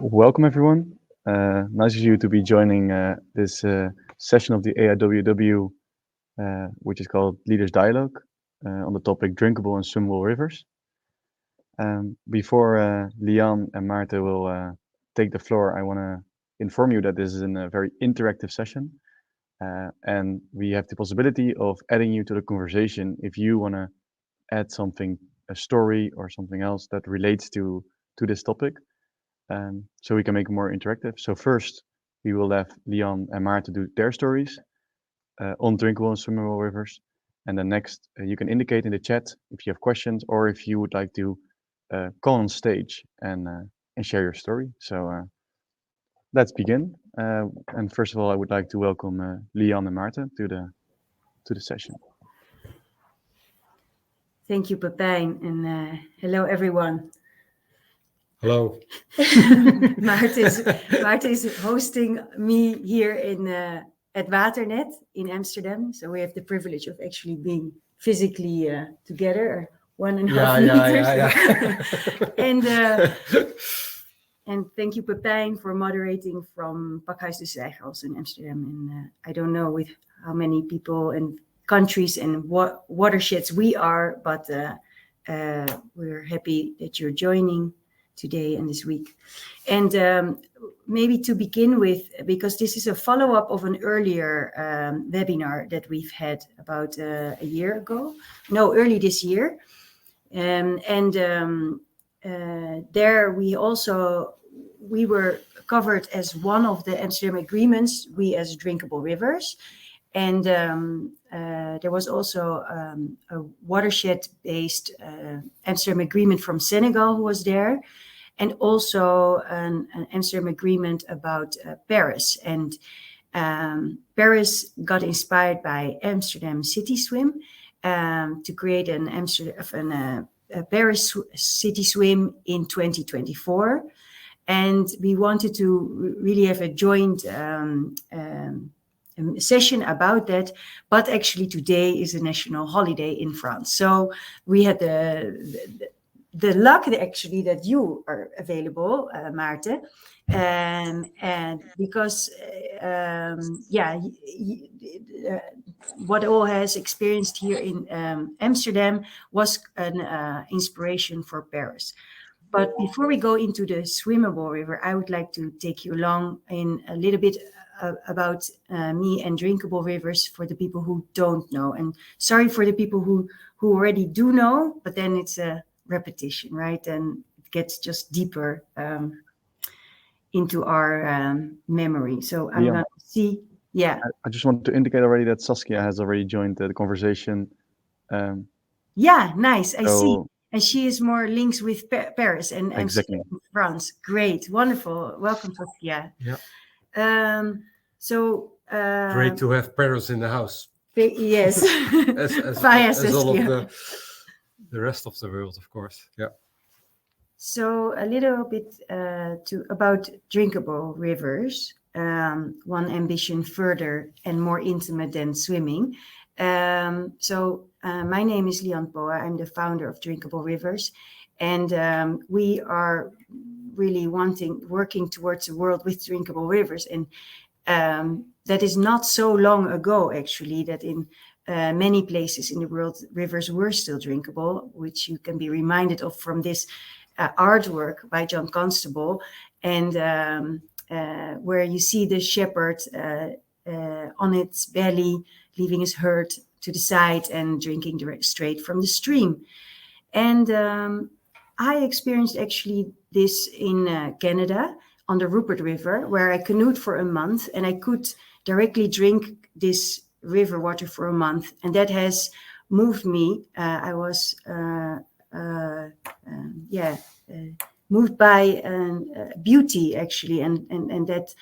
Welcome everyone. Nice of you to be joining this session of the AIWW, which is called Leaders Dialogue, on the topic drinkable and swimmable rivers. Before Lian and Maarten will take the floor, I want to inform you that this is a very interactive session, and we have the possibility of adding you to the conversation if you want to add something, a story or something else that relates to this topic. So we can make it more interactive. So first, we will have Lian and Maarten do their stories on drinkable and swimmable rivers. And then next, you can indicate in the chat if you have questions or if you would like to call on stage and share your story. So let's begin. And first of all, I would like to welcome Lian and Maarten to the session. Thank you, Pepijn, and hello, everyone. Hello. Maarten is hosting me here at Waternet in Amsterdam. So we have the privilege of actually being physically together, 1.5 meters. Yeah. And thank you, Pepijn, for moderating from Pakhuis de Zijgels in Amsterdam. And I don't know with how many people and countries and watersheds we are, but we're happy that you're joining today and this week. And maybe to begin with, because this is a follow-up of an earlier webinar that we've had about a year ago, early this year. There we were covered as one of the Amsterdam agreements, we as Drinkable Rivers. And there was also a watershed-based Amsterdam Agreement from Senegal who was there, and also an Amsterdam Agreement about Paris. And Paris got inspired by Amsterdam City Swim to create a Paris City Swim in 2024. And we wanted to really have a joint session about that, but actually today is a national holiday in France. So we had the luck actually that you are available, Maarten, and because what all has experienced here in Amsterdam was an inspiration for Paris. But before we go into the swimmable river, I would like to take you along in a little bit about me and Drinkable Rivers for the people who don't know. And sorry for the people who already do know, but then it's a repetition, right? And it gets just deeper into our memory. So I'm going to see, I just want to indicate already that Saskia has already joined the conversation. Nice, I see. And she is more links with Paris and Exactly. Amsterdam, France. Great, wonderful. Welcome, Saskia. Yeah. Great to have Paris in the house. Yes. as all of the rest of the world, of course. Yeah. So a little bit about drinkable rivers. One ambition further and more intimate than swimming. My name is An Phoa. I'm the founder of Drinkable Rivers, and we are really working towards a world with drinkable rivers. And that is not so long ago, actually, that in many places in the world, rivers were still drinkable, which you can be reminded of from this artwork by John Constable, and where you see the shepherd on its belly, leaving his herd to the side and drinking straight from the stream. And I experienced actually this in Canada on the Rupert River, where I canoed for a month and I could directly drink this river water for a month. And that has moved me. I was moved by beauty, actually. And that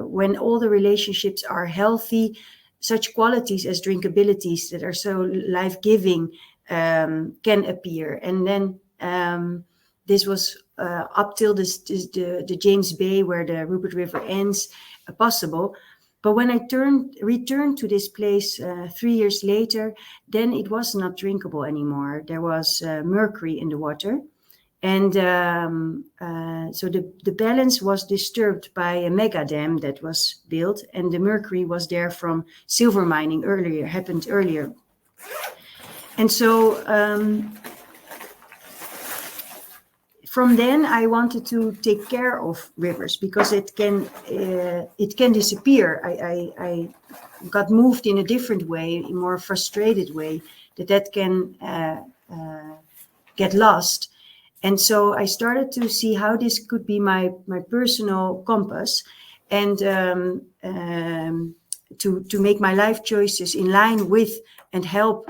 when all the relationships are healthy, such qualities as drinkabilities that are so life-giving can appear. And then this was up till the James Bay, where the Rupert River ends, possible. But when I returned to this place 3 years later, then it was not drinkable anymore. There was mercury in the water. And so the balance was disturbed by a mega dam that was built, and the mercury was there from silver mining happened earlier. And so from then I wanted to take care of rivers, because it can disappear. I got moved in a different way, a more frustrated way, that can get lost. And so I started to see how this could be my personal compass, and to make my life choices in line with and help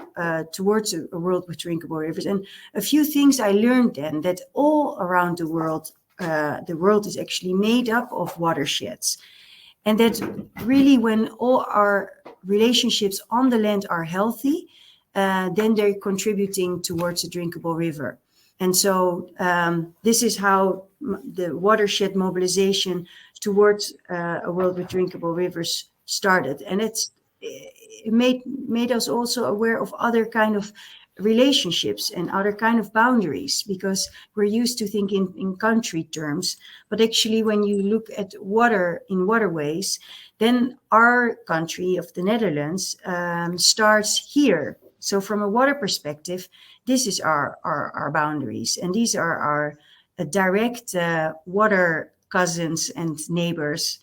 towards a world with drinkable rivers. And a few things I learned then, that all around the world is actually made up of watersheds. And that really, when all our relationships on the land are healthy, then they're contributing towards a drinkable river. And so this is how the watershed mobilization towards a world with drinkable rivers started. And it made us also aware of other kind of relationships and other kind of boundaries, because we're used to thinking in country terms. But actually, when you look at water in waterways, then our country of the Netherlands starts here. So from a water perspective, this is our boundaries, and these are our direct water cousins and neighbors.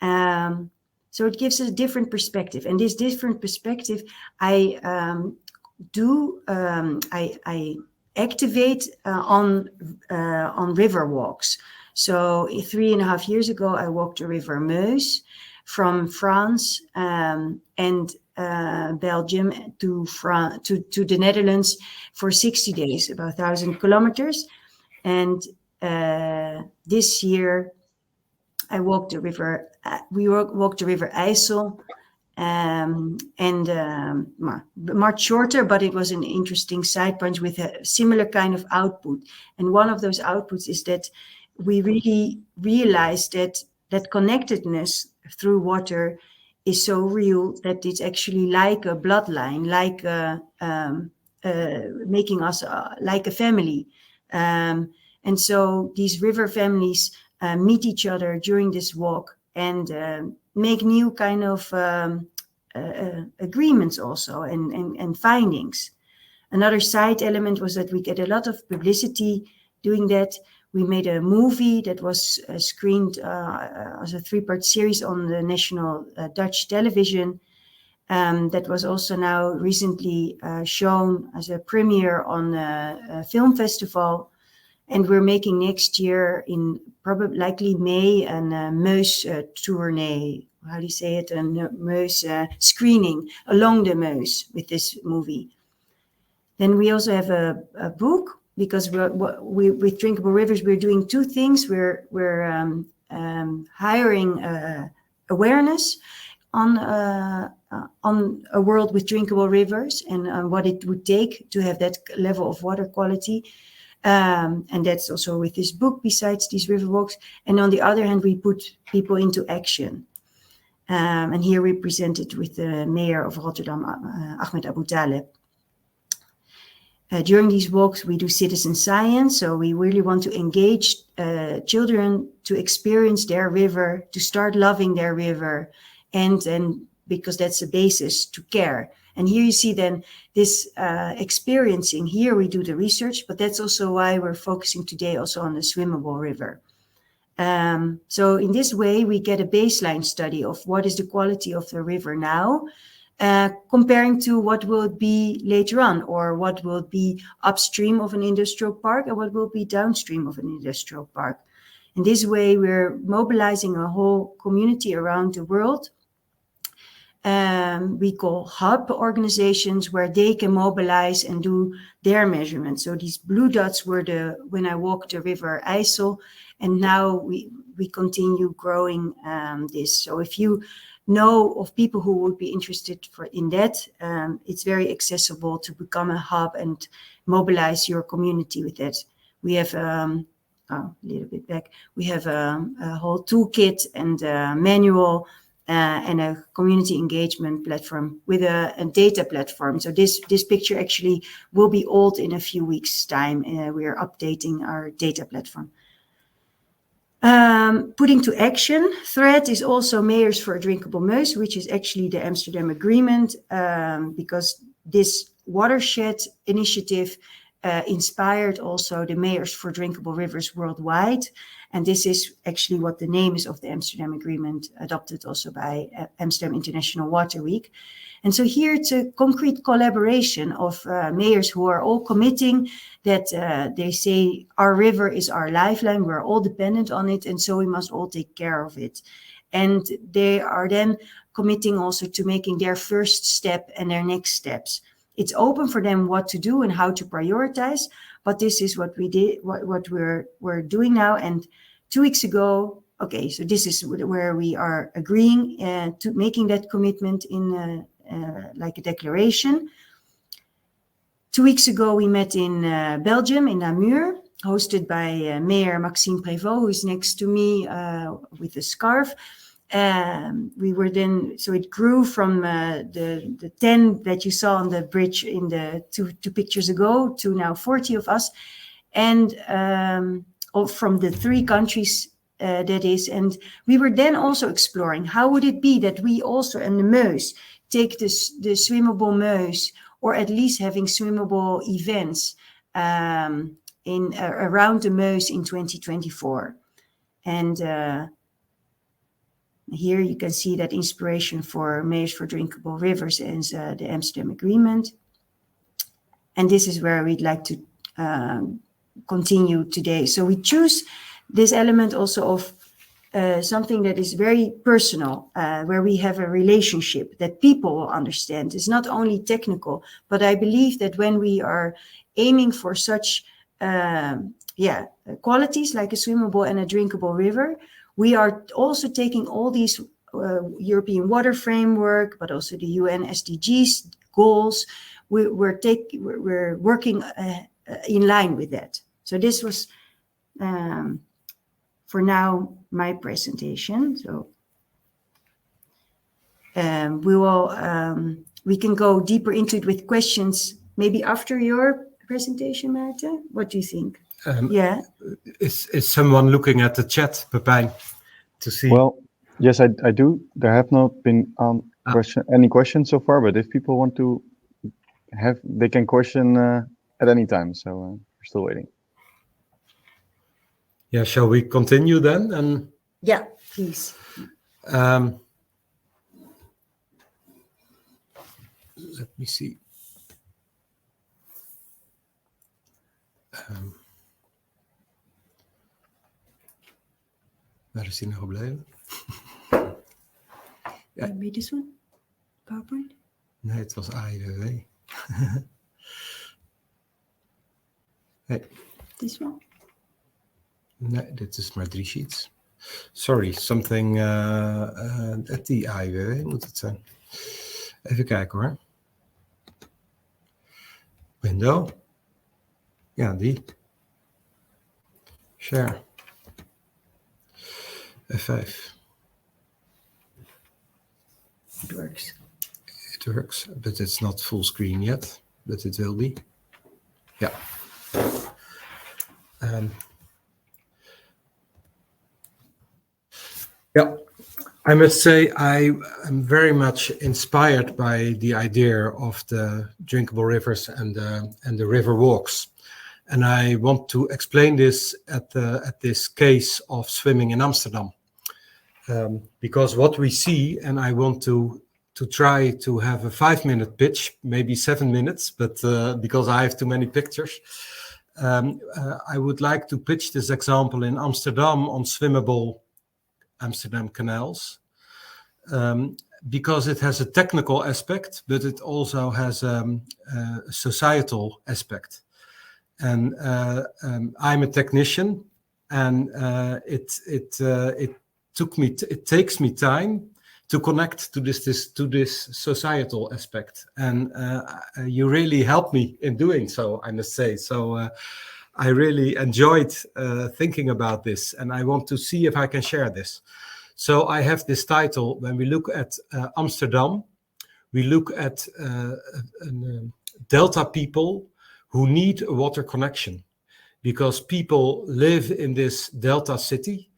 So it gives us a different perspective, and this different perspective I activate on river walks. So 3.5 years ago, I walked the river Meuse from France and Belgium to the Netherlands for 60 days, about 1,000 kilometers. And this year, I walked the river. We walked the river IJssel, much shorter, but it was an interesting side punch with a similar kind of output. And one of those outputs is that we really realized that connectedness through water is so real, that it's actually like a bloodline, like making us like a family. And so these river families meet each other during this walk and make new kind of agreements also and findings. Another side element was that we get a lot of publicity doing that. We made a movie that was screened as a 3-part series on the national Dutch television. That was also now recently shown as a premiere on a film festival. And we're making next year, in probably likely May, a Meuse tournee. How do you say it? A Meuse screening along the Meuse with this movie. Then we also have a book, because we with Drinkable Rivers, we're doing 2 things. We're hiring awareness on a world with drinkable rivers and what it would take to have that level of water quality. And that's also with this book, besides these river walks. And on the other hand, we put people into action. And here we presented with the mayor of Rotterdam, Ahmed Abu Taleb. During these walks, we do citizen science. So we really want to engage children to experience their river, to start loving their river, and because that's a basis to care. And here you see then this experiencing. Here we do the research, but that's also why we're focusing today also on the Swimmable river. So in this way, we get a baseline study of what is the quality of the river now, comparing to what will it be later on, or what will be upstream of an industrial park and what will be downstream of an industrial park. In this way, we're mobilizing a whole community around the world. We call hub organizations, where they can mobilize and do their measurements. So these blue dots were when I walked the river IJssel, and now we continue growing this. So if you know of people who would be interested in that, it's very accessible to become a hub and mobilize your community with that. We have a little bit back. We have a whole toolkit and manual and a community engagement platform with a data platform. So this picture actually will be old in a few weeks' time. We are updating our data platform. Putting to action thread is also Mayors for a Drinkable Meuse, which is actually the Amsterdam Agreement, because this watershed initiative inspired also the Mayors for Drinkable Rivers worldwide. And this is actually what the name is of the Amsterdam Agreement, adopted also by Amsterdam International Water Week. And so here it's a concrete collaboration of mayors who are all committing that they say our river is our lifeline, we're all dependent on it, and so we must all take care of it. And they are then committing also to making their first step and their next steps. It's open for them what to do and how to prioritize, but this is what we did, what we're doing now. And 2 weeks ago, okay, so this is where we are agreeing to making that commitment in like a declaration. 2 weeks ago, we met in Belgium, in Namur, hosted by Mayor Maxime Prévost, who is next to me with a scarf. We were then, so it grew from the 10 that you saw on the bridge in the two pictures ago to now 40 of us, and from the 3 countries that is. And we were then also exploring how would it be that we also in the Meuse take the Swimmable Meuse, or at least having swimmable events around the Meuse in 2024. And here you can see that inspiration for Mayors for Drinkable Rivers and the Amsterdam Agreement. And this is where we'd like to continue today. So we choose this element also of something that is very personal, where we have a relationship that people will understand. It's not only technical, but I believe that when we are aiming for such qualities like a swimmable and a drinkable river, we are also taking all these European Water Framework, but also the UN SDGs goals. We're working in line with that. So this was, for now, my presentation. So we can go deeper into it with questions, maybe after your presentation, Maarten. What do you think? Is someone looking at the chat, Pepijn, to see? Well, yes, I do. There have not been any questions so far, but if people want to they can question at any time. So we're still waiting. Yeah, shall we continue then? And yeah, please. Let me see. Waar is hij nou gebleven? Maybe this one? PowerPoint? Nee, het was AIWW. Hey. This one? Nee, dit is maar 3 sheets. Sorry, something at the AIWW moet het zijn. Even kijken hoor. Window. Ja, die. Share. F5. It works. It works, but it's not full screen yet, but it will be. Yeah. Yeah, I must say I am very much inspired by the idea of the drinkable rivers and the river walks. And I want to explain this at this case of swimming in Amsterdam. Because what we see, and I want to try to have a 5-minute pitch, maybe 7 minutes, but because I have too many pictures, I would like to pitch this example in Amsterdam on swimmable Amsterdam Canals, because it has a technical aspect, but it also has a societal aspect. And I'm a technician, and it takes me time to connect to this societal aspect, and you really helped me in doing so, I must say. So I really enjoyed thinking about this, and I want to see if I can share this. So I have this title. When we look at Amsterdam, we look at delta people who need a water connection, because people live in this delta city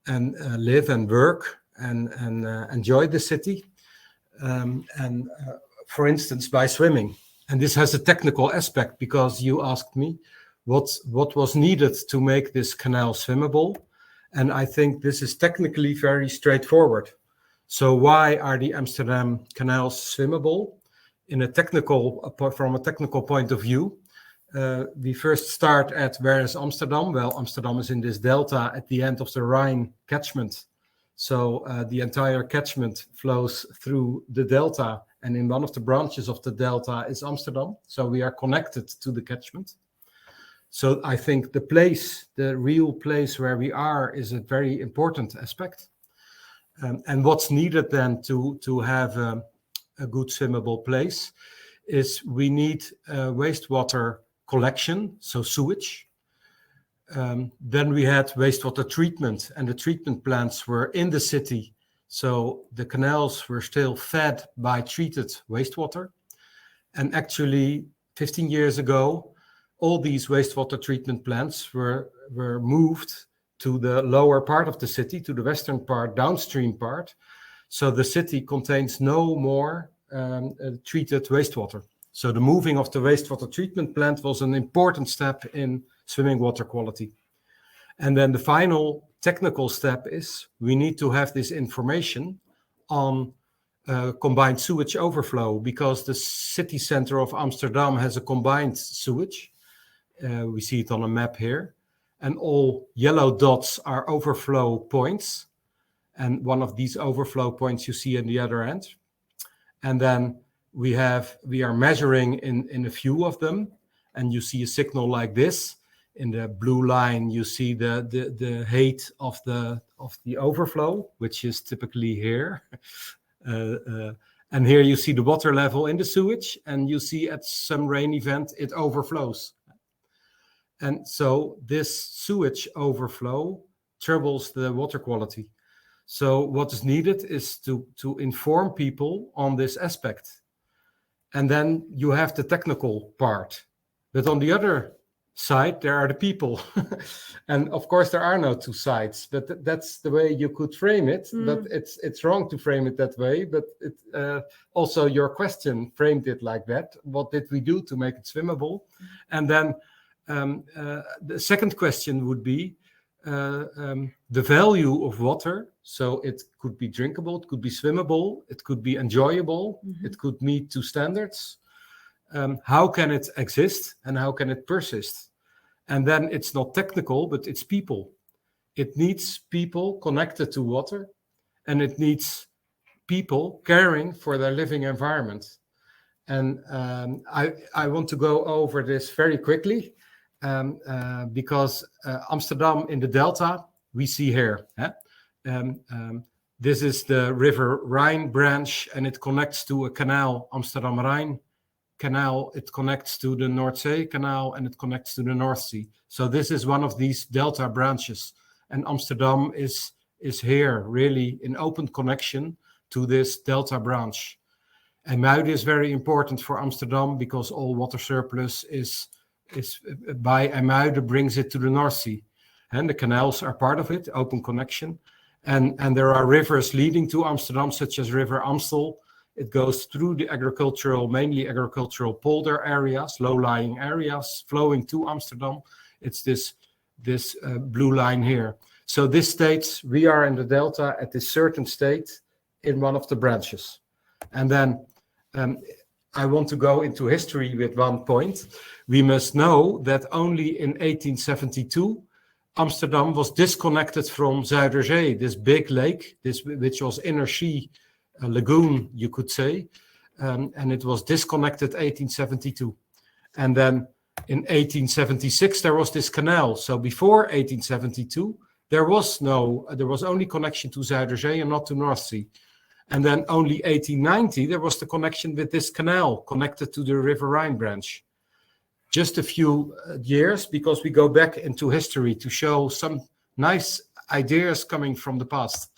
and live and work and enjoy the city, for instance, by swimming. And this has a technical aspect, because you asked me what was needed to make this canal swimmable. And I think this is technically very straightforward. So why are the Amsterdam canals swimmable? From a technical point of view, we first start at where is Amsterdam? Well, Amsterdam is in this delta at the end of the Rhine catchment. So the entire catchment flows through the delta, and in one of the branches of the delta is Amsterdam. So we are connected to the catchment. So I think the real place where we are is a very important aspect. And what's needed then to have a good swimmable place is we need wastewater collection, so sewage. Then we had wastewater treatment, and the treatment plants were in the city. So the canals were still fed by treated wastewater. And actually, 15 years ago, all these wastewater treatment plants were moved to the lower part of the city, to the western part, downstream part. So the city contains no more treated wastewater. So the moving of the wastewater treatment plant was an important step in swimming water quality. And then the final technical step is we need to have this information on combined sewage overflow, because the city center of Amsterdam has a combined sewage. We see it on a map here. And all yellow dots are overflow points. And one of these overflow points you see in the other end. And then we are measuring in a few of them. And you see a signal like this. In the blue line, you see the height of the overflow, which is typically here. And here you see the water level in the sewage. And you see at some rain event, it overflows. And so this sewage overflow troubles the water quality. So what is needed is to inform people on this aspect. And then you have the technical part. But on the other side, there are the people. And of course, there are no two sides. But that's the way you could frame it. But it's wrong to frame it that way. But also your question framed it like that. What did we do to make it swimmable? And then the second question would be the value of water. So it could be drinkable, it could be swimmable, it could be enjoyable, it could meet two standards. How can it exist and how can it persist? And then it's not technical, but it's people. It needs people connected to water, and it needs people caring for their living environment. And I want to go over this very quickly. Because Amsterdam in the delta, we see here. This is the River Rhine branch, and it connects to a canal, Amsterdam Rhine Canal. It connects to the North Sea Canal, and it connects to the North Sea. So this is one of these delta branches, and Amsterdam is here really in open connection to this delta branch. And Meuse is very important for Amsterdam because all water surplus is by Meuse brings it to the North Sea, and the canals are part of it, open connection, and there are rivers leading to Amsterdam, such as River Amstel. It goes through the mainly agricultural polder areas, low-lying areas, flowing to Amsterdam. It's this blue line here. So this states we are in the delta at this certain state in one of the branches, and then I want to go into history with one point. We must know that only in 1872, Amsterdam was disconnected from Zuiderzee, this big lake, which was inner sea, a lagoon, you could say. And it was disconnected 1872. And then in 1876, there was this canal. So before 1872, there was only connection to Zuiderzee and not to North Sea. And then only 1890, there was the connection with this canal connected to the River Rhine branch. Just a few years, because we go back into history to show some nice ideas coming from the past.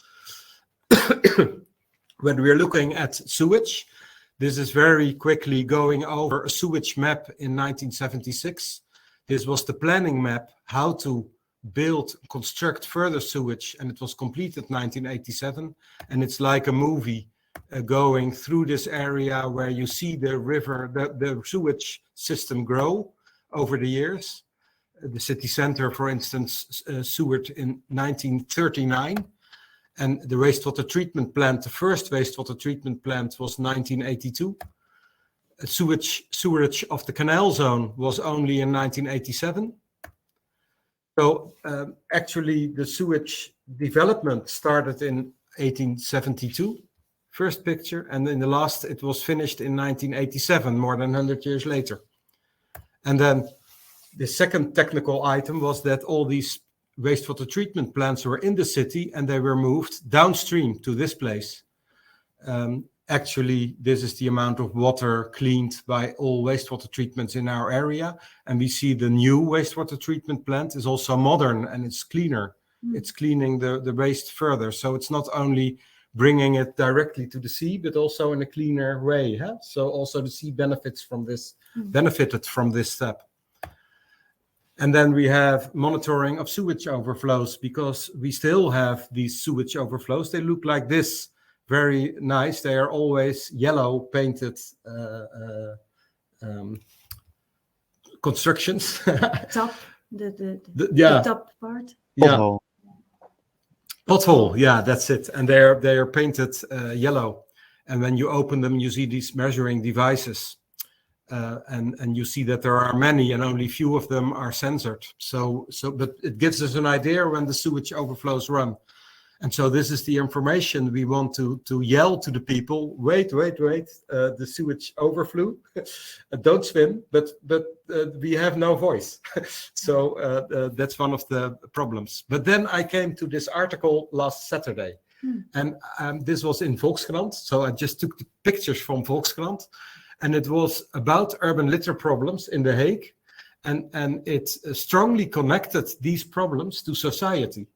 when we're looking at sewage, this is very quickly going over a sewage map in 1976. This was the planning map, how to construct further sewage, and it was completed 1987. And it's like a movie going through this area where you see the river, the sewage system grow over the years. The city center, for instance, sewered in 1939. And the wastewater treatment plant, the first wastewater treatment plant was 1982. Sewerage of the canal zone was only in 1987. So actually the sewage development started in 1872, first picture, and in the last it was finished in 1987, more than 100 years later. And then the second technical item was that all these wastewater treatment plants were in the city and they were moved downstream to this place. Actually, this is the amount of water cleaned by all wastewater treatments in our area. And we see the new wastewater treatment plant is also modern and it's cleaner. It's cleaning the waste further. So it's not only bringing it directly to the sea, but also in a cleaner way. Huh? So also the sea benefited from this step. And then we have monitoring of sewage overflows, because we still have these sewage overflows. They look like this. Very nice. They are always yellow painted constructions. Top, the top part. Pothole. Pothole. Yeah, that's it. And they are painted yellow. And when you open them, you see these measuring devices, and you see that there are many, and only few of them are censored. But it gives us an idea when the sewage overflows run. And so this is the information we want to yell to the people. Wait, the sewage overflew. Don't swim, but we have no voice. So that's one of the problems. But then I came to this article last Saturday. And this was in Volkskrant. So I just took the pictures from Volkskrant. And it was about urban litter problems in The Hague. And it strongly connected these problems to society.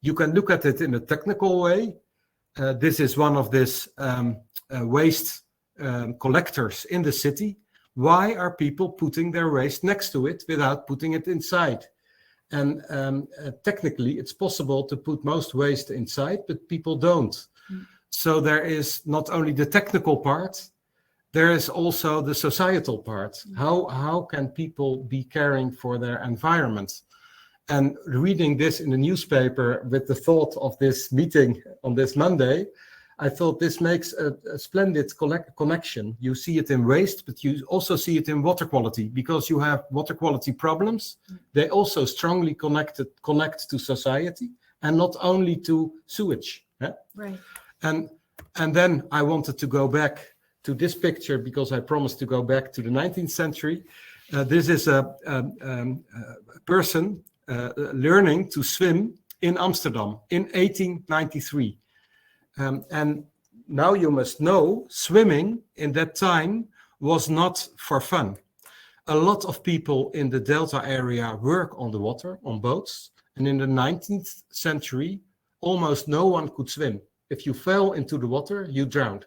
You can look at it in a technical way. This is one of these waste collectors in the city. Why are people putting their waste next to it without putting it inside? And technically, it's possible to put most waste inside, but people don't. So there is not only the technical part, there is also the societal part. How can people be caring for their environment? And reading this in the newspaper with the thought of this meeting on this Monday, I thought this makes a splendid connection. You see it in waste, but you also see it in water quality, because you have water quality problems. They also strongly connect to society, and not only to sewage. Yeah? Right. And then I wanted to go back to this picture, because I promised to go back to the 19th century. This is a person learning to swim in Amsterdam in 1893. And now you must know, swimming in that time was not for fun. A lot of people in the Delta area work on the water, on boats. And in the 19th century, almost no one could swim. If you fell into the water, you drowned.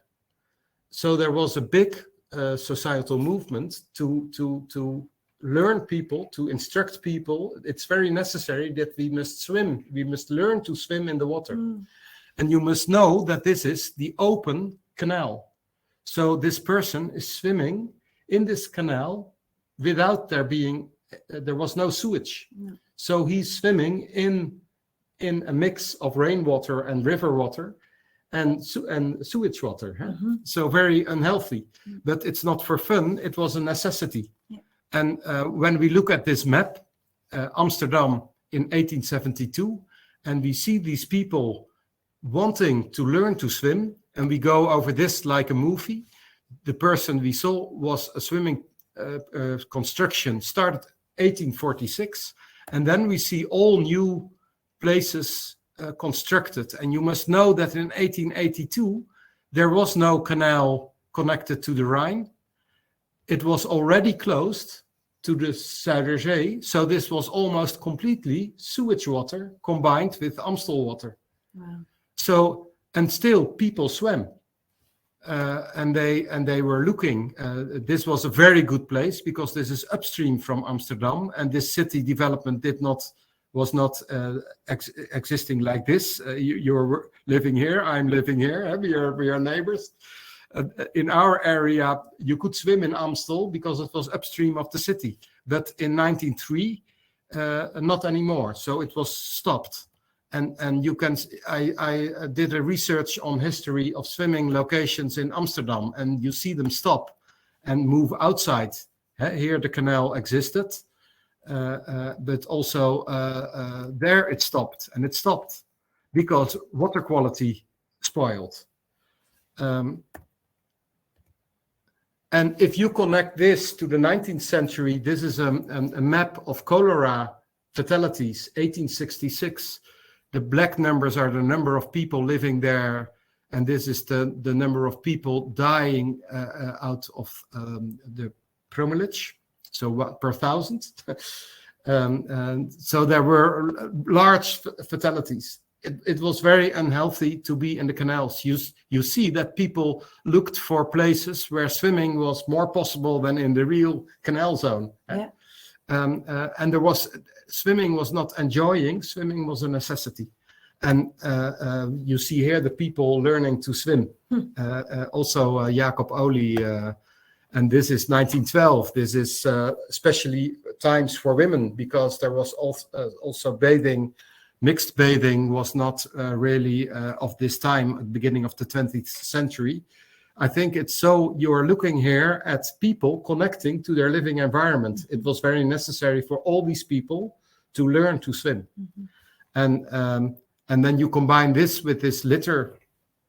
So there was a big societal movement to learn people, to instruct people. It's very necessary that we must swim. We must learn to swim in the water. And you must know that this is the open canal. So this person is swimming in this canal without there was no sewage. So he's swimming in a mix of rainwater and river water and sewage water. Huh? So very unhealthy. But it's not for fun, it was a necessity. And when we look at this map, Amsterdam in 1872, and we see these people wanting to learn to swim, and we go over this like a movie. The person we saw was a swimming construction started 1846, and then we see all new places constructed. And you must know that in 1882, there was no canal connected to the Rhine. It was already closed to the Zuiderzee, so this was almost completely sewage water combined with Amstel water. Wow. So and still people swam. And they were looking. This was a very good place because this is upstream from Amsterdam, and this city development was not existing like this. You're living here, I'm living here. We are neighbors. In our area, you could swim in Amstel because it was upstream of the city. But in 1903, not anymore. So it was stopped. And you can, I did a research on history of swimming locations in Amsterdam, and you see them stop and move outside. Here the canal existed, but also there it stopped, and it stopped because water quality spoiled. And if you connect this to the 19th century, this is a map of cholera fatalities, 1866. The black numbers are the number of people living there, and this is the number of people dying out of the promillage, so what, per thousand. And so there were large fatalities. It was very unhealthy to be in the canals. You see that people looked for places where swimming was more possible than in the real canal zone. Yeah. And swimming was not enjoying, swimming was a necessity. And you see here the people learning to swim. Also Jacob Olie, and this is 1912. This is especially times for women because there was also bathing. Mixed bathing was not really of this time at the beginning of the 20th century. I think it's so you're looking here at people connecting to their living environment. It was very necessary for all these people to learn to swim. Mm-hmm. And then you combine this with this litter.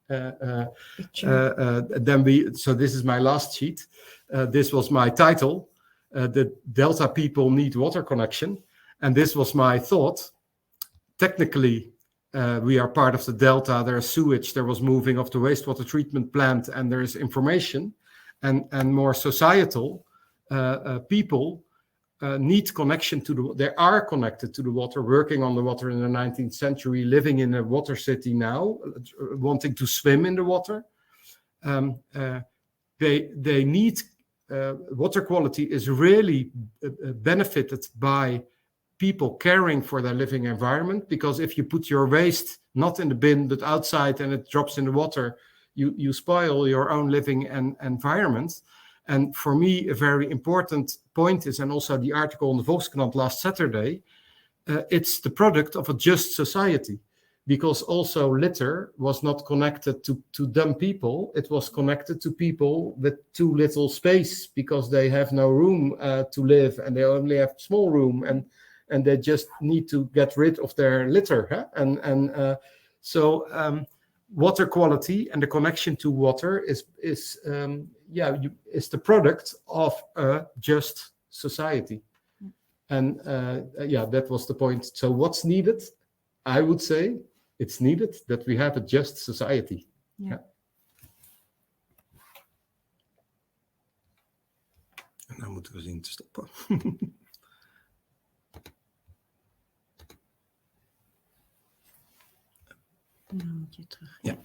So this is my last sheet. This was my title. The Delta people need water connection. And this was my thought. Technically, we are part of the Delta. There is sewage. There was moving of the wastewater treatment plant, and there is information. And more societal people need connection to they are connected to the water, working on the water in the 19th century, living in a water city now, wanting to swim in the water. They need water quality is really benefited by people caring for their living environment, because if you put your waste not in the bin but outside and it drops in the water, you spoil your own living environment. And for me, a very important point is, and also the article in the Volkskrant last Saturday, it's the product of a just society, because also litter was not connected to dumb people. It was connected to people with too little space because they have no room to live, and they only have small room, and they just need to get rid of their litter. Huh? So water quality and the connection to water is the product of a just society. And that was the point. So what's needed? I would say it's needed that we have a just society. Yeah. En dan moeten we zien te stoppen. Dan moet je terug. Ja.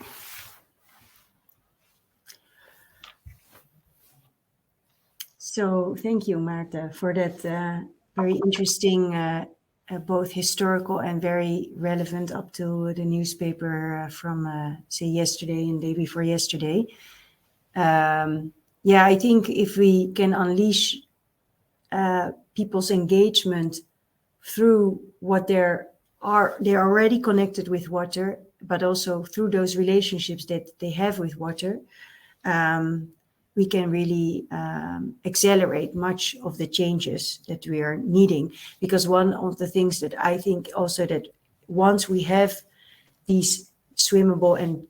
So thank you, Maarten, for that very interesting, both historical and very relevant up to the newspaper from, say, yesterday and day before yesterday. I think if we can unleash people's engagement through what they're already connected with water, but also through those relationships that they have with water, we can really accelerate much of the changes that we are needing. Because one of the things that I think also that once we have these swimmable and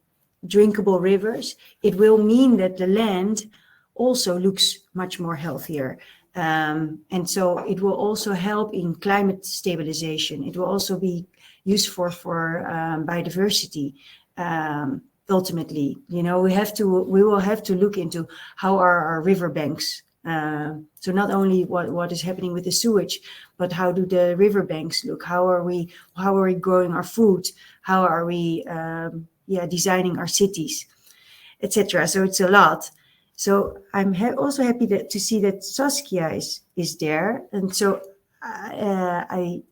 drinkable rivers, it will mean that the land also looks much more healthier. And so it will also help in climate stabilization. It will also be useful for biodiversity. Ultimately, we will have to look into how are our riverbanks. So not only what is happening with the sewage, but how do the riverbanks look? How are we growing our food? How are we designing our cities, etc. So it's a lot. So I'm also happy to see that Saskia is there. And so I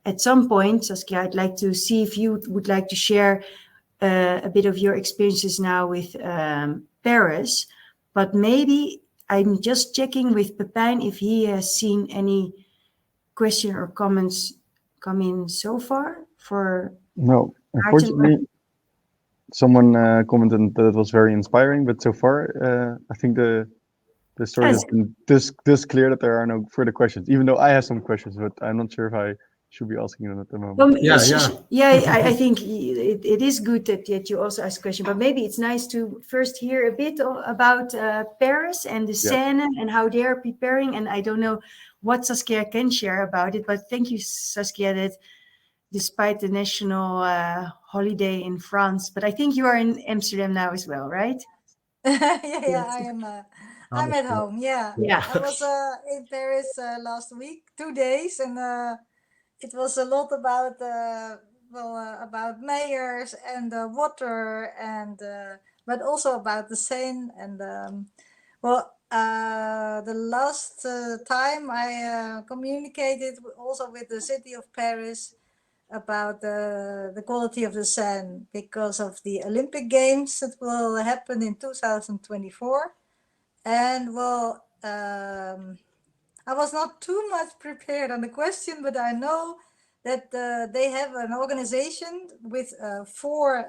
at some point, Saskia, I'd like to see if you would like to share a bit of your experiences now with Paris. But maybe I'm just checking with Pepijn if he has seen any question or comments come in so far for No, unfortunately, someone commented that it was very inspiring, but so far, I think the story has been this clear that there are no further questions, even though I have some questions, but I'm not sure if I should be asking them at the moment. I think it is good that you also ask a question, but maybe it's nice to first hear a bit about Paris and the Seine and how they are preparing. And I don't know what Saskia can share about it, but thank you, Saskia, that despite the national holiday in France, but I think you are in Amsterdam now as well, right? I am. I'm at home. Yeah. I was in Paris last week, 2 days, and it was a lot about about mayors and water, and but also about the Seine. And the last time I communicated also with the city of Paris about the quality of the Seine because of the Olympic Games that will happen in 2024. And I was not too much prepared on the question, but I know that they have an organization with four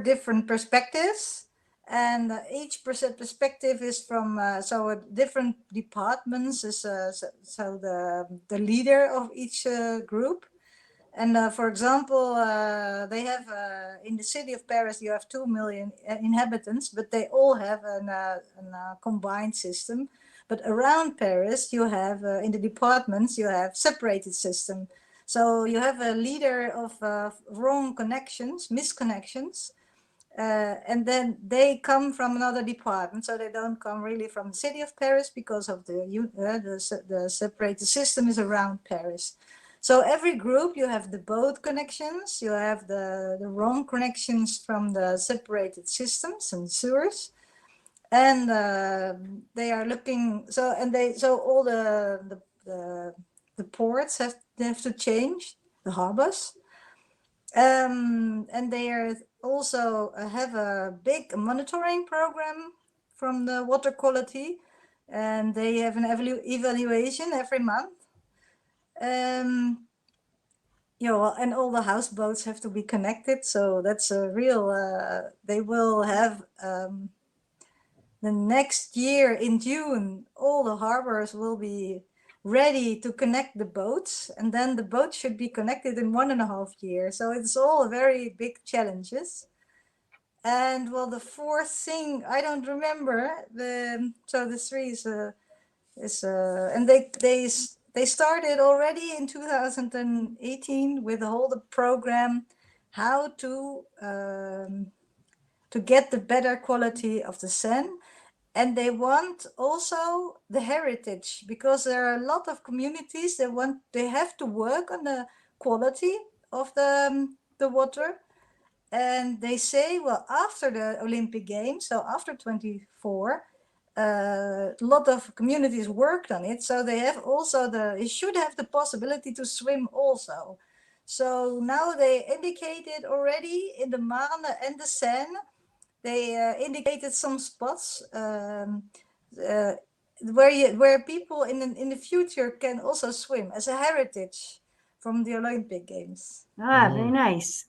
different perspectives, and each perspective is from different departments is so the leader of each group. And for example, they have in the city of Paris, you have 2 million inhabitants, but they all have a combined system. But around Paris, you have in the departments, you have separated system. So you have a leader of wrong connections, misconnections, and then they come from another department. So they don't come really from the city of Paris because of the separated system is around Paris. So every group, you have the both connections, you have the wrong connections from the separated systems and sewers, and they are looking. So all the ports have to change, the harbors, and they are also have a big monitoring program from the water quality, and they have an evaluation every month. And all the houseboats have to be connected, so that's a real. They will have the next year in June. All the harbors will be ready to connect the boats, and then the boats should be connected in 1.5 years. So it's all very big challenges. And the fourth thing I don't remember. The three is and they started already in 2018 with the whole program how to get the better quality of the Seine. And they want also the heritage, because there are a lot of communities they have to work on the quality of the water. And they say, after the Olympic Games, so after 24, a lot of communities worked on it, so they have also they should have the possibility to swim also. So now they indicated already in the Marne and the Seine, they indicated some spots where people in the future can also swim as a heritage from the Olympic Games. Very nice.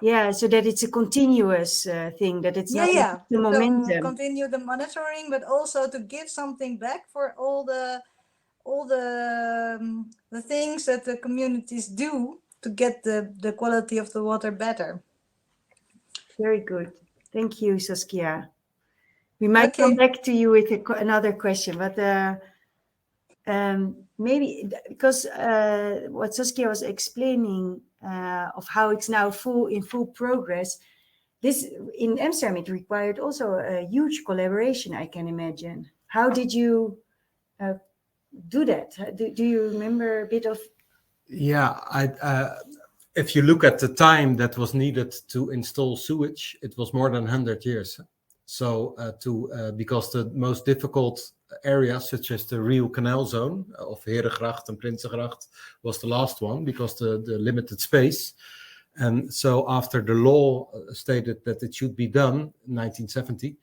Yeah, so that it's a continuous thing, that it's not the momentum. To continue the monitoring, but also to give something back for all the things that the communities do to get the quality of the water better. Very good. Thank you, Saskia. We might come back to you with another question, but maybe because what Saskia was explaining of how it's now in full progress, this in Amsterdam, it required also a huge collaboration, I can imagine. How did you do that? Do you remember a bit of? Yeah, if you look at the time that was needed to install sewage, it was more than 100 years. So because the most difficult areas, such as the Rio Canal zone of Herengracht and Prinsengracht, was the last one because the limited space. And so after the law stated that it should be done in 1970,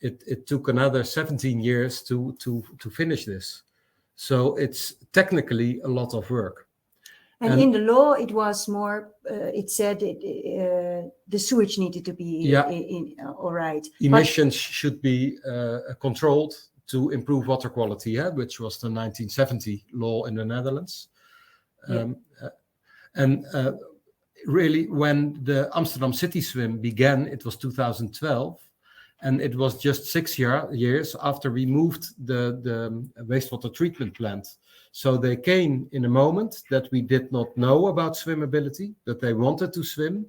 it took another 17 years to finish this. So it's technically a lot of work. And in the law, it was more, it said the sewage needed to be all right. Emissions should be controlled to improve water quality, which was the 1970 law in the Netherlands. Really, when the Amsterdam City Swim began, it was 2012. And it was just 6 years after we moved the wastewater treatment plant. So they came in a moment that we did not know about swimmability, that they wanted to swim.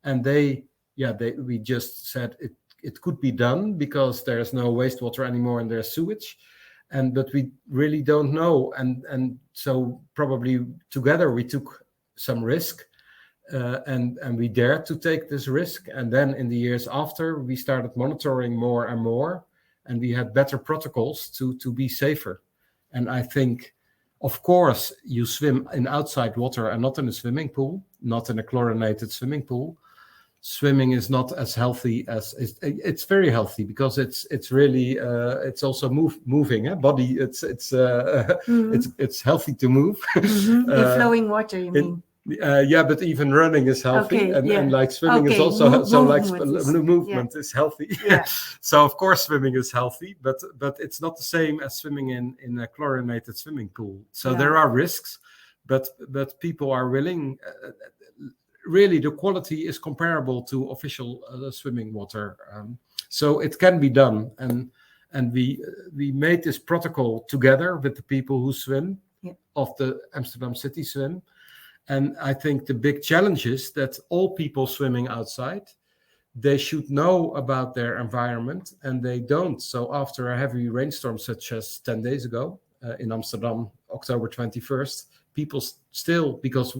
And we just said it could be done because there's no wastewater anymore and there's sewage. But we really don't know. And so probably together we took some risk. And we dared to take this risk. And then in the years after, we started monitoring more and more, and we had better protocols to be safer. And I think, of course, you swim in outside water and not in a swimming pool, not in a chlorinated swimming pool. Swimming is not as healthy as it's very healthy because it's really it's also moving body. It's healthy to move. The flowing water, you mean? But even running is healthy, and like swimming is also movement is healthy. So of course swimming is healthy, but it's not the same as swimming in a chlorinated swimming pool. So there are risks, but people are willing. Really, the quality is comparable to official swimming water, so it can be done. And we made this protocol together with the people who swim of the Amsterdam City Swim. And I think the big challenge is that all people swimming outside, they should know about their environment, and they don't. So after a heavy rainstorm, such as 10 days ago in Amsterdam, October 21st, people still, because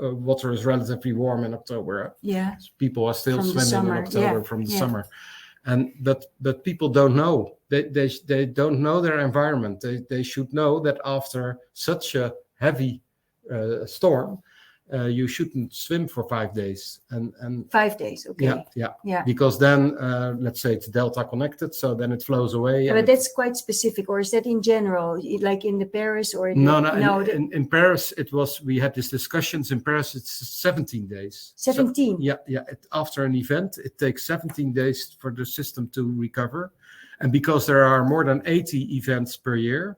water is relatively warm in October, people are still swimming in October from the summer. But people don't know. They don't know their environment. They should know that after such a heavy storm, you shouldn't swim for 5 days. And 5 days, okay. Because then, let's say it's delta connected, so then it flows away. But that's quite specific, or is that in general, like in the Paris or in in Paris it was. We had these discussions in Paris. It's 17 days. 17. So, after an event, it takes 17 days for the system to recover, and because there are more than 80 events per year,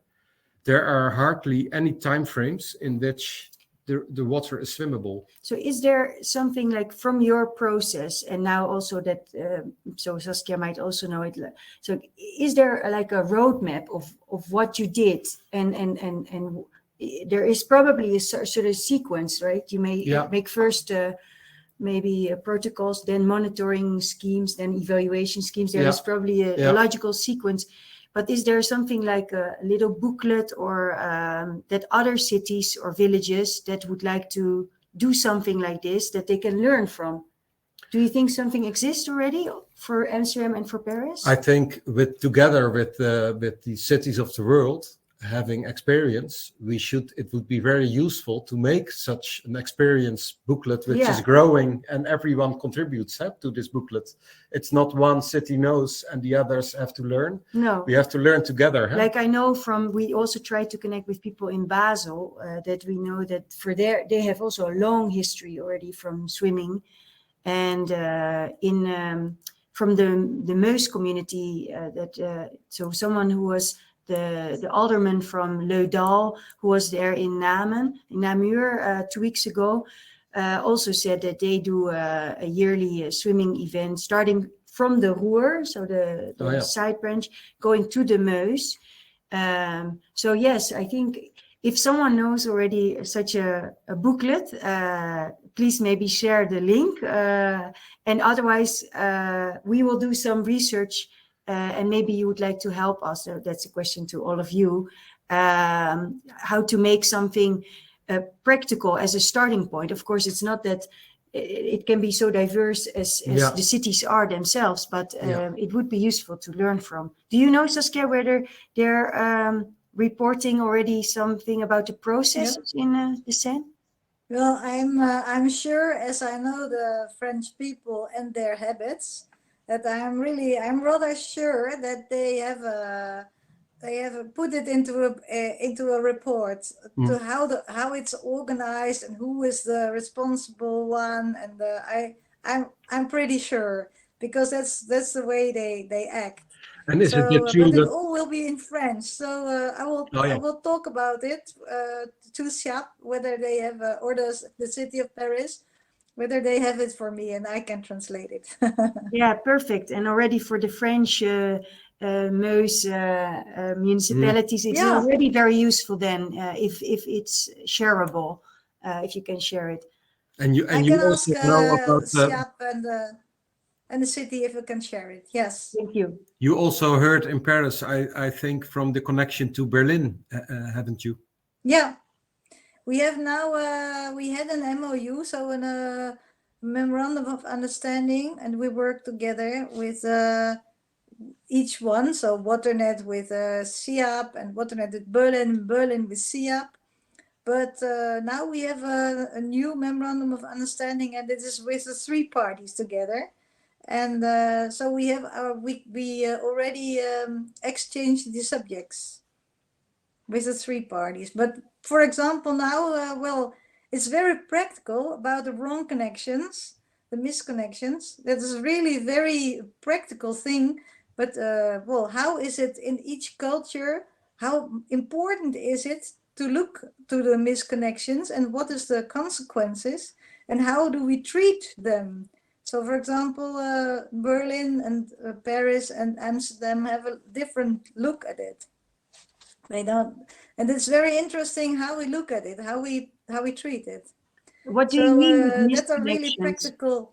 there are hardly any time frames in which the water is swimmable. So is there something like from your process, and now also that, so Saskia might also know it, so is there like a roadmap of what you did? And there is probably a sort of sequence, right? You may make first maybe protocols, then monitoring schemes, then evaluation schemes. There is probably a logical sequence. But is there something like a little booklet or that other cities or villages that would like to do something like this that they can learn from? Do you think something exists already for Amsterdam and for Paris? I think together with the cities of the world having experience, it would be very useful to make such an experience booklet, which is growing, and everyone contributes to this booklet. It's not one city knows and the others have to learn. No, we have to learn together. Like I know we also try to connect with people in Basel that we know that they have also a long history already from swimming, and from the Meuse community so someone who was the alderman from Leudal, who was there in Namur 2 weeks ago, also said that they do a yearly swimming event starting from the Roer, so the side branch, going to the Meuse. So yes, I think if someone knows already such a booklet, please maybe share the link. And otherwise, we will do some research. And maybe you would like to help us. So that's a question to all of you. How to make something practical as a starting point. Of course, it's not that it can be so diverse as the cities are themselves, but it would be useful to learn from. Do you know, Saskia, whether they're reporting already something about the processes in the Seine? Well, I'm sure, as I know the French people and their habits, that I'm rather sure that they have put it into a report to how it's organized and who is the responsible one, and I'm pretty sure, because that's the way they act. And is it true but it that all will be in French, so I will talk about it to SIAP, whether they have or the city of Paris, whether they have it for me, and I can translate it. Yeah, perfect. And already for the French Meuse municipalities, it's already very useful then if it's shareable, if you can share it. And you I you can also ask know about SIAP and the city if you can share it. Yes. Thank you. You also heard in Paris, I think, from the connection to Berlin, haven't you? Yeah, we have now. We had an MOU, so a memorandum of understanding, and we work together with each one. So Waternet with SIAP and Waternet with Berlin with SIAP. But now we have a new memorandum of understanding, and it is with the three parties together. And so we have we already exchanged the subjects with the three parties. But for example, now, well, it's very practical about the wrong connections, the misconnections. That is really very practical thing. But well, how is it in each culture? How important is it to look to the misconnections, and what is the consequences, and how do we treat them? So, for example, Berlin and Paris and Amsterdam have a different look at it. They don't, and it's very interesting how we look at it, how we treat it. What do you mean with That's a really practical.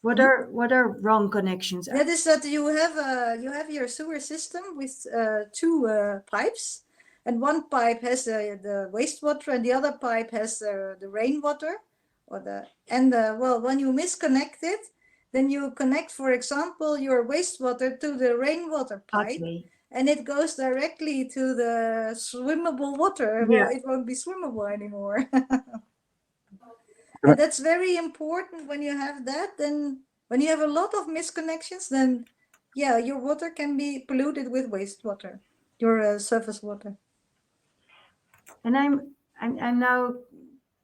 What are wrong connections? That is that you have your sewer system with two pipes, and one pipe has the wastewater, and the other pipe has the rainwater. Well, when you misconnect it, then you connect, for example, your wastewater to the rainwater pipe, and it goes directly to the swimmable water. Well, it won't be swimmable anymore. And that's very important when you have that. Then when you have a lot of misconnections, then yeah, your water can be polluted with wastewater, your surface water. And I'm now.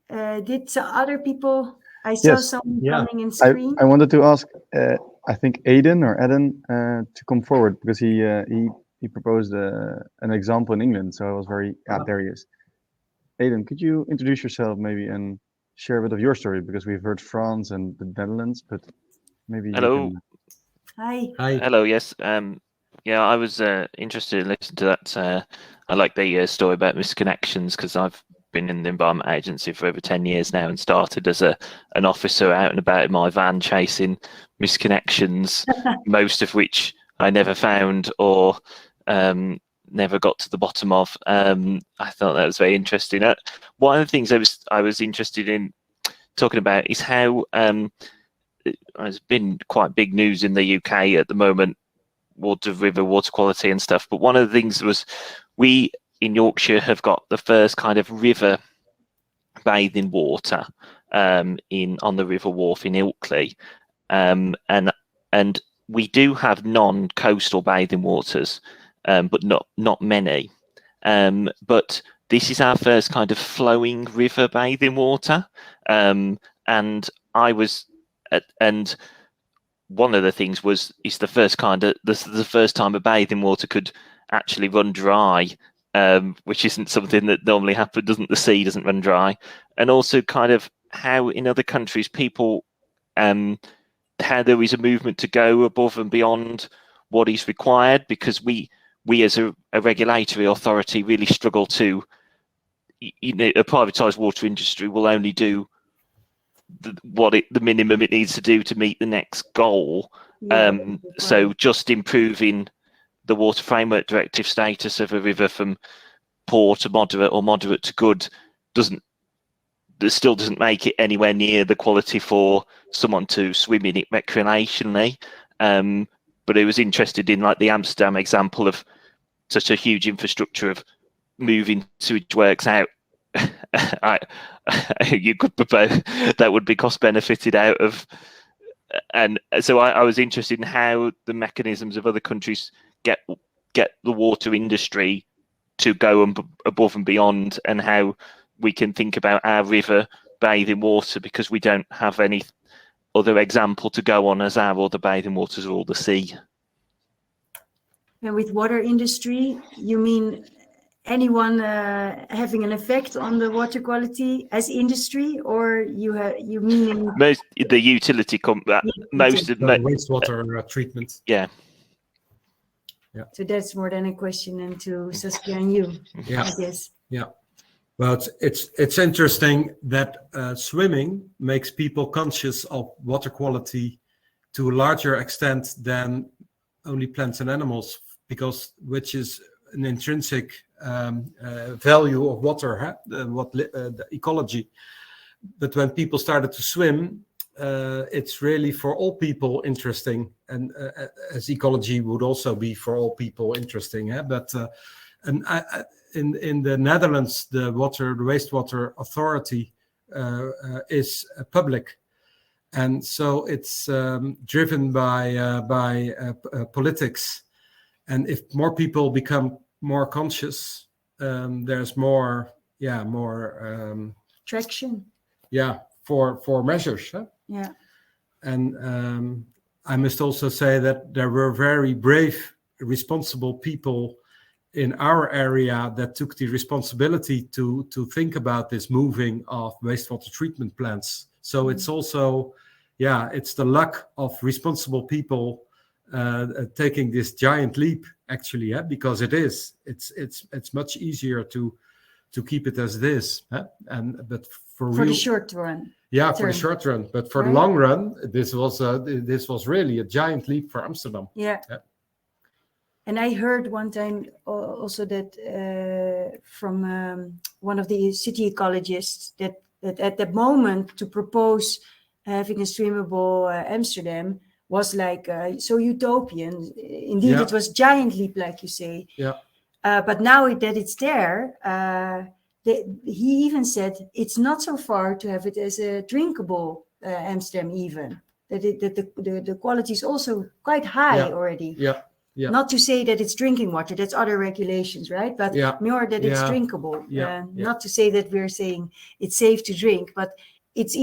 Did some other people? I saw some coming in screen. I wanted to ask, I think Aiden to come forward, because he proposed an example in England. So I was very there he is. Aiden, could you introduce yourself maybe and share a bit of your story, because we've heard France and the Netherlands, but maybe hello. Hi. Hello. Yes. Yeah, I was interested in listening to that. I like the story about misconnections, because I've been in the Environment Agency for over 10 years now, and started as an officer out and about in my van chasing misconnections, most of which I never found or never got to the bottom of. I thought that was very interesting. One of the things I was interested in talking about is how there's been quite big news in the UK at the moment, river water quality and stuff. But one of the things was, we in Yorkshire have got the first kind of river bathing water on the River Wharf in Ilkley, and we do have non-coastal bathing waters, but not many. But this is our first kind of flowing river bathing water, and I was and one of the things it's the first the first time a bathing water could actually run dry, which isn't something that normally happens. The sea doesn't run dry. And also kind of how in other countries people, how there is a movement to go above and beyond what is required, because we as a regulatory authority really struggle to, a privatized water industry will only do the minimum it needs to do to meet the next goal. So just improving the Water Framework Directive status of a river from poor to moderate or moderate to good doesn't that still doesn't make it anywhere near the quality for someone to swim in it recreationally. But I was interested in like the Amsterdam example of such a huge infrastructure of moving sewage works out. You could propose that would be cost benefited out of, and so I was interested in how the mechanisms of other countries get the water industry to go above and beyond, and how we can think about our river bathing water, because we don't have any other example to go on, as our other bathing waters are all the sea. And with water industry, you mean anyone having an effect on the water quality as industry, or you mean Most the utility most of wastewater treatment. Yeah. So that's more than a question and to Saskia and you. Yeah. I guess. Yeah. But it's interesting that swimming makes people conscious of water quality to a larger extent than only plants and animals, which is an intrinsic value of water, the ecology. But when people started to swim, it's really for all people interesting, and as ecology would also be for all people interesting. But in the Netherlands, the wastewater authority is public, and so it's driven by politics. And if more people become more conscious, there's more traction. Yeah, for measures. Huh? Yeah. And I must also say that there were very brave, responsible people in our area that took the responsibility to think about this moving of wastewater treatment plants. So it's also, it's the luck of responsible people taking this giant leap, actually, because it's much easier to keep it as it is, but for the short run. Yeah, for the short run, but for the long run, this was really a giant leap for Amsterdam. Yeah. And I heard one time also that from one of the city ecologists that at the moment to propose having a swimmable Amsterdam was like so utopian. Indeed, it was giant leap, like you say. Yeah. But now that it's there, he even said it's not so far to have it as a drinkable Amsterdam even. That the quality is also quite high already. Yeah. Yeah. Not to say that it's drinking water, that's other regulations, right? But more that it's drinkable. Not to say that we're saying it's safe to drink, but it's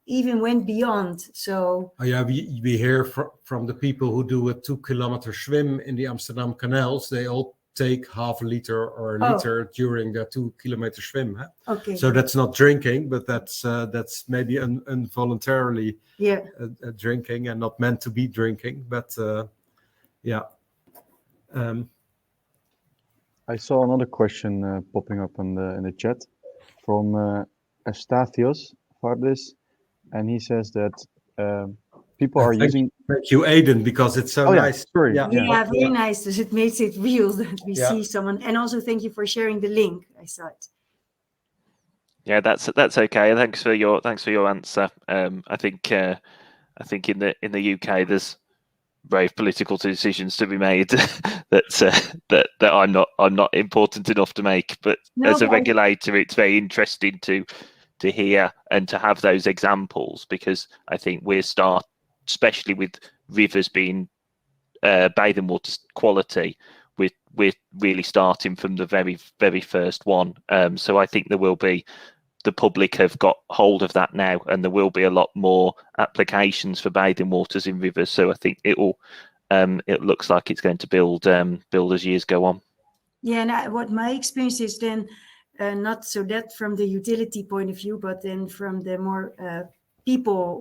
even went beyond. So we hear from the people who do a 2-kilometer swim in the Amsterdam Canals. They all take half a liter or a liter during the 2-kilometer swim. Huh? Okay. So that's not drinking, but that's maybe involuntarily drinking and not meant to be drinking. But I saw another question popping up in the chat from Estathios Fardis, and he says that people are using. Thank you, Aiden, because it's so nice. Sorry. Very nice. Because it makes it real that we see someone. And also, thank you for sharing the link. I saw it. Yeah, that's okay. Thanks for your answer. I think in the UK there's brave political decisions to be made that I'm not important enough to make. But as a regulator, it's very interesting to hear and to have those examples, because I think especially with rivers being bathing water quality, we're really starting from the very, very first one. So I think the public have got hold of that now, and there will be a lot more applications for bathing waters in rivers. So I think it looks like it's going to build as years go on. Yeah, and what my experience is then, not so that from the utility point of view, but then from the more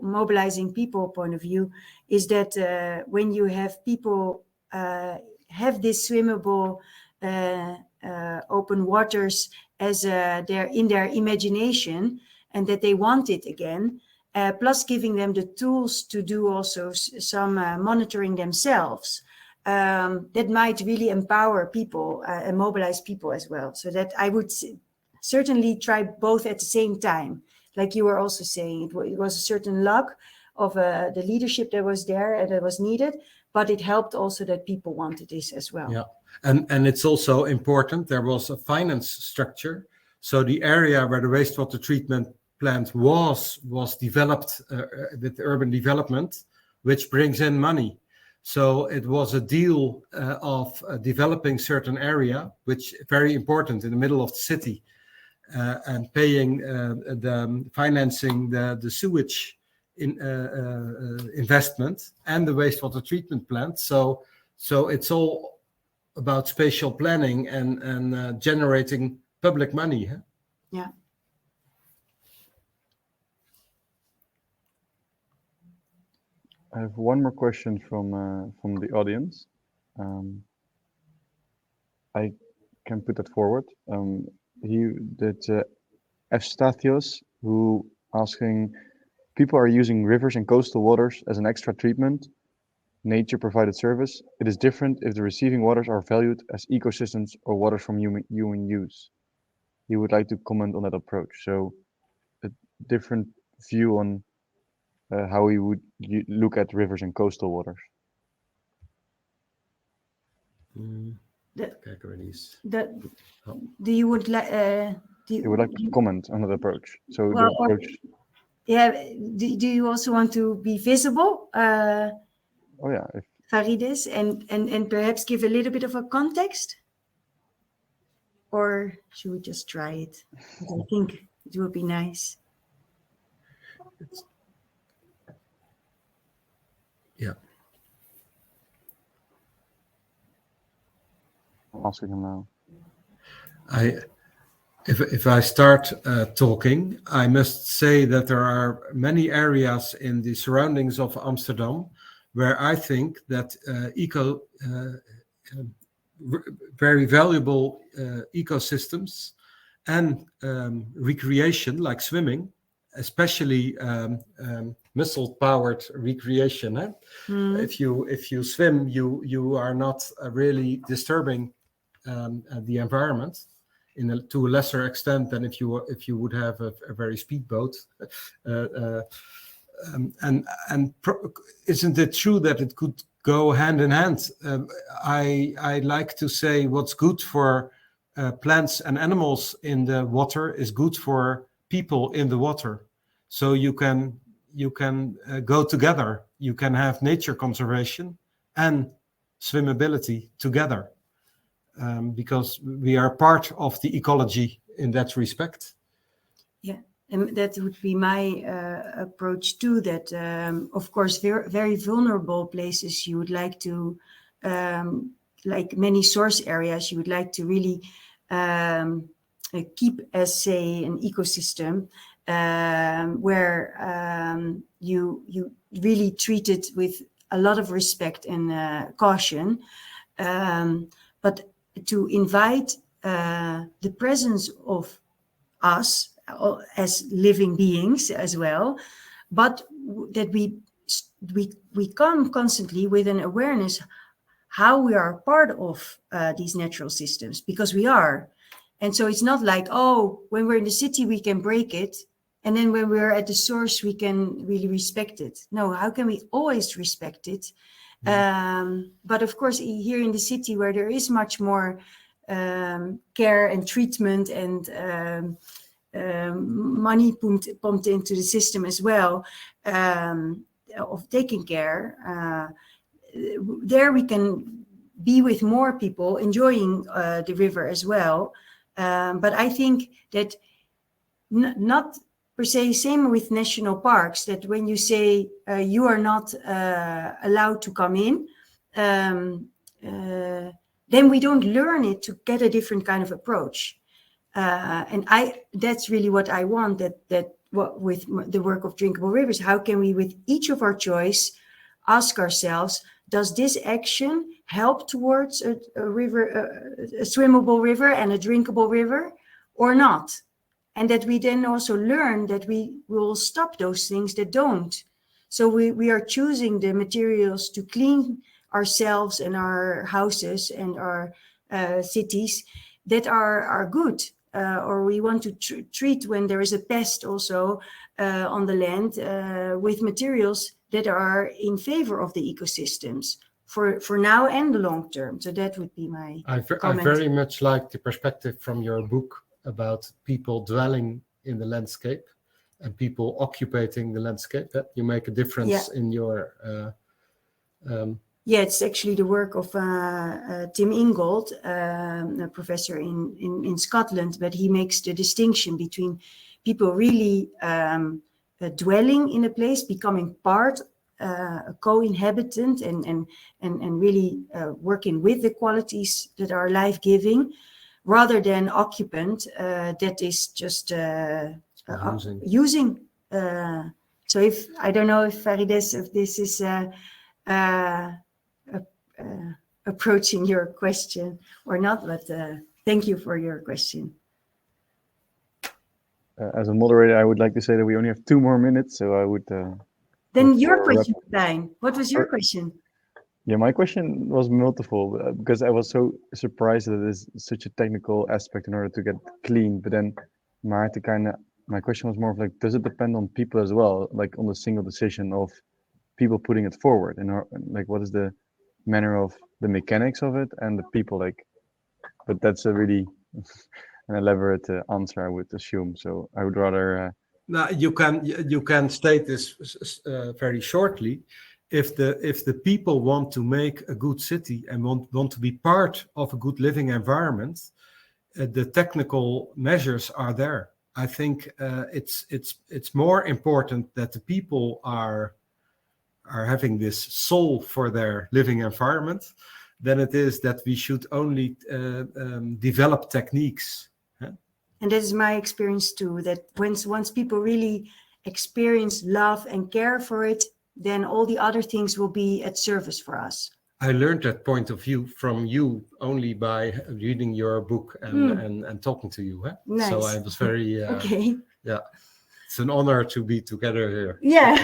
mobilizing people point of view, is that when you have people have this swimmable open waters as they're in their imagination, and that they want it again, plus giving them the tools to do also some monitoring themselves, that might really empower people and mobilize people as well. So that I would certainly try both at the same time, like you were also saying, it was a certain luck of the leadership that was there and that was needed, but it helped also that people wanted this as well. Yeah, and it's also important, there was a finance structure. So the area where the wastewater treatment plant was developed with urban development, which brings in money. So it was a deal of developing certain area, which very important in the middle of the city, and paying the financing the sewage investment and the wastewater treatment plant. So it's all about spatial planning and generating public money. Huh? Yeah. I have one more question from the audience. I can put that forward. Eustathios, who asking, people are using rivers and coastal waters as an extra treatment, nature provided service. It is different if the receiving waters are valued as ecosystems or waters from human use. He would like to comment on that approach. So a different view on how we would look at rivers and coastal waters. Do you would like? You would like to comment on that approach. So well, the approach. Yeah. Do you also want to be visible? Oh yeah. Faridis, and perhaps give a little bit of a context, or should we just try it? I think it would be nice. Yeah. I'm asking him now. If I start talking, I must say that there are many areas in the surroundings of Amsterdam where I think that very valuable ecosystems and recreation, like swimming, especially missile-powered recreation. Eh? If you swim, you are not really disturbing the environment to a lesser extent than if you would have a very speedboat. Isn't it true that it could go hand in hand? I like to say what's good for plants and animals in the water is good for people in the water. So you can go together. You can have nature conservation and swimmability together, because we are part of the ecology in that respect. Yeah. And that would be my approach too, that of course very, very vulnerable places you would like to, like many source areas, you would like to really keep as, say, an ecosystem where you really treat it with a lot of respect and caution, but to invite the presence of us as living beings as well, but that we come constantly with an awareness how we are part of these natural systems, because we are. And so it's not like, oh, when we're in the city we can break it, and then when we're at the source we can really respect it. No, how can we always respect it? But of course here in the city, where there is much more care and treatment and money pumped into the system as well, of taking care, there we can be with more people enjoying the river as well. But I think that not per se, same with national parks, that when you say you are not allowed to come in, then we don't learn it to get a different kind of approach. And that's really what I want, what with the work of Drinkable Rivers, how can we, with each of our choice, ask ourselves, does this action help towards a river, a swimmable river and a drinkable river, or not? And that we then also learn that we will stop those things that don't. So we are choosing the materials to clean ourselves and our houses and our cities that are good. or we want to treat when there is a pest also on the land with materials that are in favor of the ecosystems for now and the long term. So that would be my comment. I very much like the perspective from your book about people dwelling in the landscape and people occupying the landscape. That you make a difference in your yeah, it's actually the work of Tim Ingold, a professor in Scotland, but he makes the distinction between people really dwelling in a place, becoming part, a co-inhabitant, and really working with the qualities that are life-giving, rather than occupant that is just using. So if I don't know if Farides, if this is approaching your question or not, but thank you for your question. As a moderator, I would like to say that we only have 2 more minutes, so I would. Then your question, Stijn. What was your question? Yeah, my question was multiple because I was so surprised that it's such a technical aspect in order to get clean. But then, Maarten, my question was more of like, does it depend on people as well, like on the single decision of people putting it forward, and like what is the manner of the mechanics of it and the people, like? But that's a really an elaborate answer, I would assume. So I would rather. Now you can state this very shortly. If the people want to make a good city and want to be part of a good living environment, the technical measures are there. I think it's more important that the people are having this soul for their living environment than it is that we should only develop techniques. And that is my experience too, that once people really experience love and care for it, then all the other things will be at service for us. I learned that point of view from you only by reading your book and talking to you. Huh? Nice. So I was very, okay. Yeah, it's an honor to be together here. Yeah,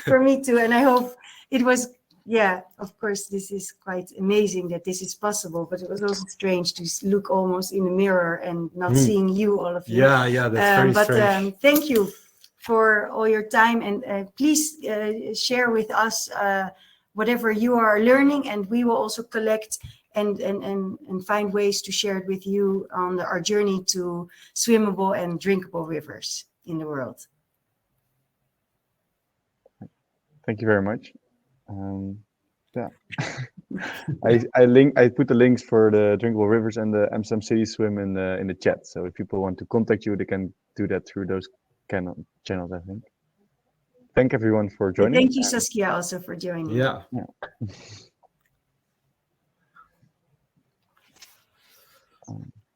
for me too. And I hope it was, yeah, of course, this is quite amazing that this is possible, but it was also strange to look almost in the mirror and not seeing you, all of you. Yeah, that's very strange. Thank you for all your time, and please share with us whatever you are learning, and we will also collect and find ways to share it with you on our journey to swimmable and drinkable rivers in the world. Thank you very much. Yeah, I put the links for the Drinkable Rivers and the Amsterdam City Swim in the chat. So if people want to contact you, they can do that through those channels, I think. Thank everyone for joining. Thank you, Saskia, also for joining. Yeah.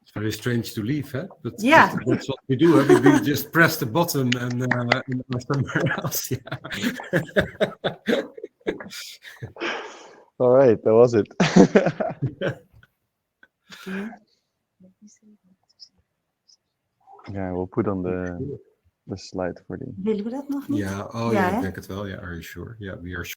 It's very strange to leave, huh? But yeah, that's what we do. We just press the button and somewhere else. Yeah. All right, that was it. Yeah, we'll put on the slide for the. Willen we dat nog niet? Ja, oh ja, ik denk het wel. Ja, are you sure? Yeah, we are sure.